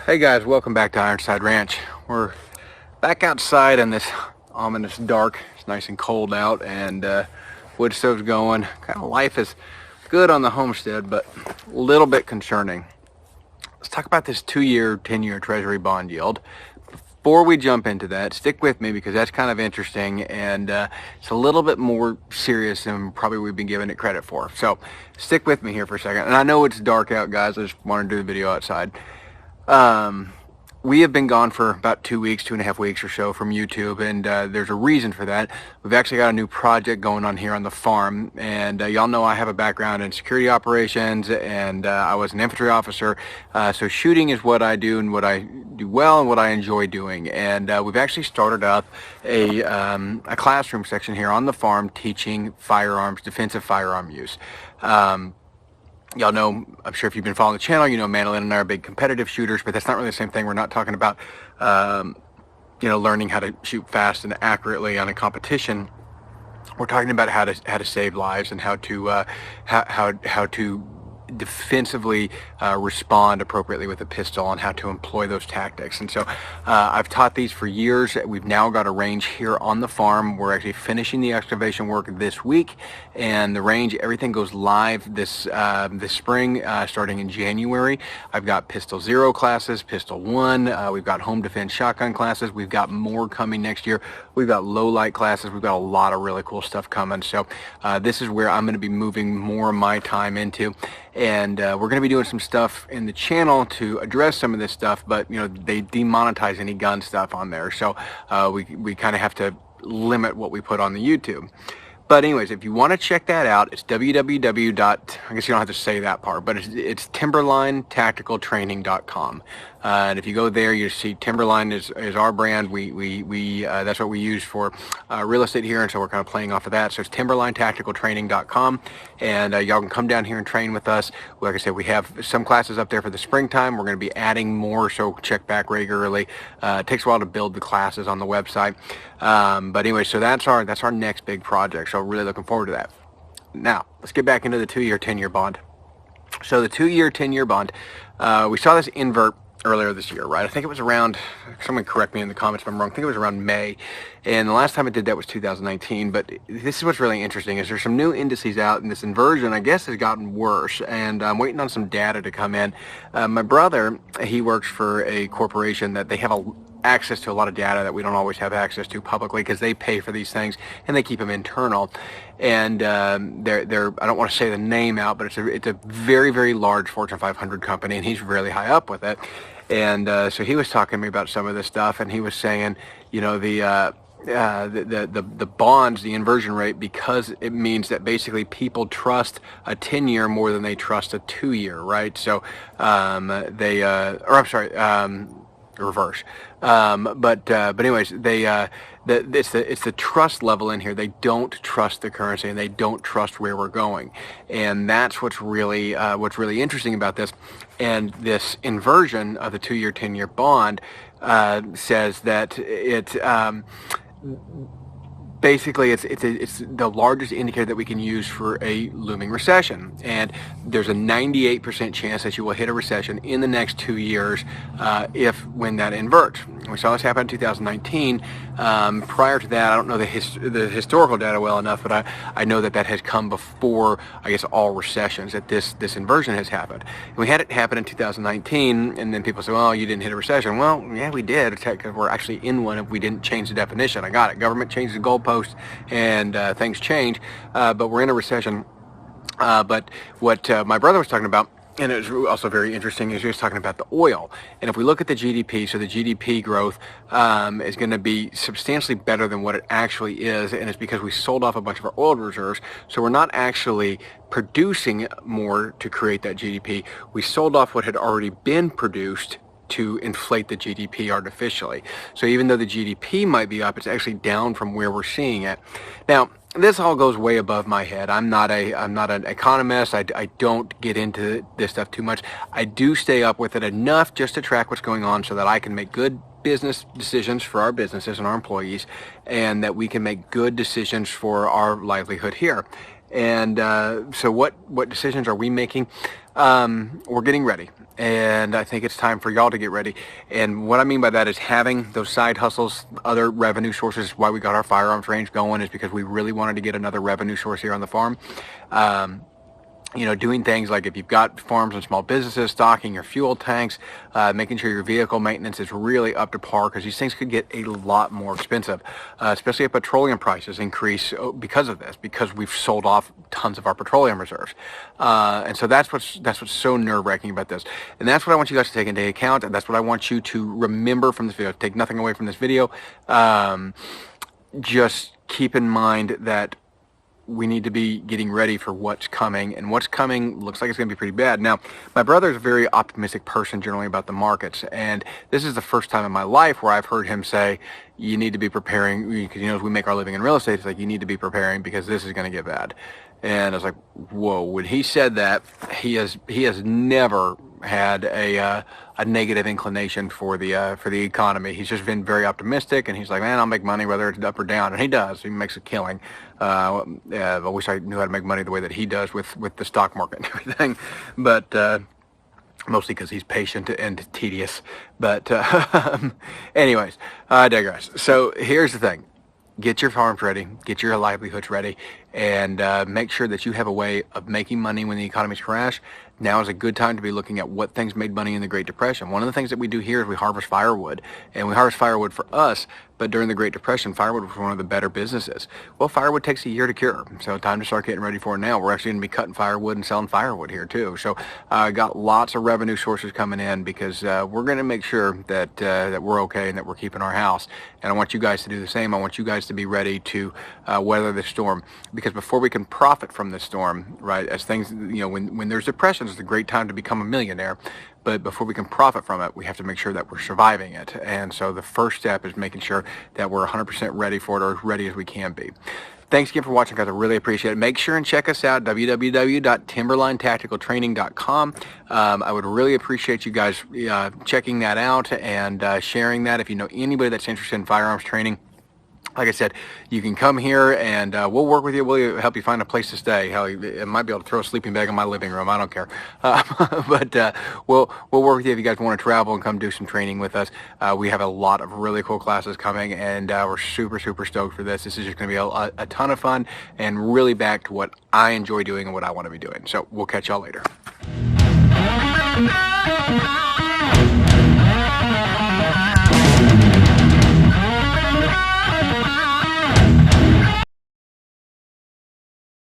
Hey guys, welcome back to Ironside Ranch. We're back outside in this ominous dark. It's nice and cold out, and wood stove's going. Kind of life is good on the homestead, but a little bit concerning. Let's talk about this 2-year, 10-year Treasury bond yield. Before we jump into that, stick with me because that's kind of interesting, and it's a little bit more serious than probably we've been giving it credit for. So stick with me here for a second. And I know it's dark out, guys. I just wanted to do the video outside. We have been gone for about 2 weeks, 2.5 weeks or so from YouTube, and there's a reason for that. We've actually got a new project going on here on the farm, and y'all know I have a background in security operations, and I was an infantry officer, so shooting is what I do and what I do well and what I enjoy doing. And we've actually started up a classroom section here on the farm teaching firearms, defensive firearm use. Y'all know, I'm sure if you've been following the channel, you know Madeline and I are big competitive shooters, but that's not really the same thing. We're not talking about, learning how to shoot fast and accurately on a competition. We're talking about how to save lives and how to defensively respond appropriately with a pistol and how to employ those tactics. And so I've taught these for years. We've now got a range here on the farm. We're actually finishing the excavation work this week, and the range, everything goes live this spring, starting in January. I've got pistol 0 classes, pistol 1, we've got home defense shotgun classes, we've got more coming next year, we've got low light classes, we've got a lot of really cool stuff coming. So this is where I'm going to be moving more of my time into. And we're going to be doing some stuff in the channel to address some of this stuff, but they demonetize any gun stuff on there, so we kind of have to limit what we put on the YouTube. But anyways, if you want to check that out, it's www. I guess you don't have to say that part, but it's timberlinetacticaltraining.com. And if you go there, you see Timberline is our brand. We that's what we use for real estate here, and so we're kind of playing off of that. So it's timberlinetacticaltraining.com, and y'all can come down here and train with us. Like I said, we have some classes up there for the springtime. We're going to be adding more, so check back regularly. It takes a while to build the classes on the website, but anyway, so that's our next big project. So really looking forward to that. Now let's get back into the 2-year, 10-year bond. So the 2-year, 10-year bond, we saw this invert earlier this year, right? I think it was around, someone correct me in the comments if I'm wrong, I think it was around May, and the last time it did that was 2019. But this is what's really interesting, is there's some new indices out, and this inversion, I guess, has gotten worse, and I'm waiting on some data to come in. My brother, he works for a corporation that they have access to a lot of data that we don't always have access to publicly, because they pay for these things and they keep them internal. And they're I don't want to say the name out, but it's a very, very large Fortune 500 company, and he's really high up with it. And so he was talking to me about some of this stuff, and he was saying, the bonds, the inversion rate, because it means that basically people trust a 10-year more than they trust a 2-year, right? So reverse. But anyways, it's the trust level in here. They don't trust the currency, and they don't trust where we're going, and that's what's really interesting about this. And this inversion of the 2-year, 10-year bond says that basically it's the largest indicator that we can use for a looming recession, and there's a 98% chance that you will hit a recession in the next 2 years when that inverts. We saw this happen in 2019. Prior to that, I don't know the historical data well enough, but I know that has come before, I guess, all recessions, that this inversion has happened. And we had it happen in 2019, and then people say, well, you didn't hit a recession. Well, yeah, we did, because we're actually in one if we didn't change the definition. I got it. Government changed the goalpost, and things change, but we're in a recession. But what my brother was talking about, and it was also very interesting, is he was talking about the oil. And if we look at the GDP, so the GDP growth is going to be substantially better than what it actually is, and it's because we sold off a bunch of our oil reserves, so we're not actually producing more to create that GDP. We sold off what had already been produced to inflate the GDP artificially. So even though the GDP might be up, it's actually down from where we're seeing it. Now, this all goes way above my head. I'm not an economist. I don't get into this stuff too much. I do stay up with it enough just to track what's going on so that I can make good business decisions for our businesses and our employees, and that we can make good decisions for our livelihood here. And so what decisions are we making? We're getting ready. and I think it's time for y'all to get ready. And what I mean by that is having those side hustles, other revenue sources. Why we got our firearms range going is because we really wanted to get another revenue source here on the farm. Doing things like if you've got farms and small businesses, stocking your fuel tanks, making sure your vehicle maintenance is really up to par, because these things could get a lot more expensive, especially if petroleum prices increase because of this, because we've sold off tons of our petroleum reserves. And so that's what's so nerve-wracking about this. And that's what I want you guys to take into account, and that's what I want you to remember from this video. Take nothing away from this video. Just keep in mind that we need to be getting ready for what's coming, and what's coming looks like it's going to be pretty bad. Now, my brother is a very optimistic person generally about the markets, and this is the first time in my life where I've heard him say, you need to be preparing, because as we make our living in real estate, it's like, you need to be preparing because this is going to get bad. And I was like, whoa. When he said that, he has never had a negative inclination for the economy. He's just been very optimistic, and he's like, man, I'll make money whether it's up or down, and he does. He makes a killing. I wish I knew how to make money the way that he does with the stock market and everything, but mostly because he's patient and tedious. But anyways, I digress. So here's the thing. Get your farms ready, get your livelihoods ready, and make sure that you have a way of making money when the economies crash. Now is a good time to be looking at what things made money in the Great Depression. One of the things that we do here is we harvest firewood, and we harvest firewood for us, but during the Great Depression, firewood was one of the better businesses. Well, firewood takes a year to cure, so time to start getting ready for it now. We're actually going to be cutting firewood and selling firewood here too. So got lots of revenue sources coming in, because we're going to make sure that that we're okay and that we're keeping our house. And I want you guys to do the same. I want you guys to be ready to weather the storm, because before we can profit from the storm, right, as things, when there's depression, it's a great time to become a millionaire. But before we can profit from it, we have to make sure that we're surviving it. And so the first step is making sure that we're 100% ready for it, or as ready as we can be. Thanks again for watching, guys. I really appreciate it. Make sure and check us out, www.timberlinetacticaltraining.com. I would really appreciate you guys checking that out and sharing that. If you know anybody that's interested in firearms training, like I said, you can come here and we'll work with you. We'll help you find a place to stay. Hell, I might be able to throw a sleeping bag in my living room. I don't care. But we'll work with you if you guys want to travel and come do some training with us. We have a lot of really cool classes coming, and we're super, super stoked for this. This is just going to be a ton of fun and really back to what I enjoy doing and what I want to be doing. So we'll catch y'all later.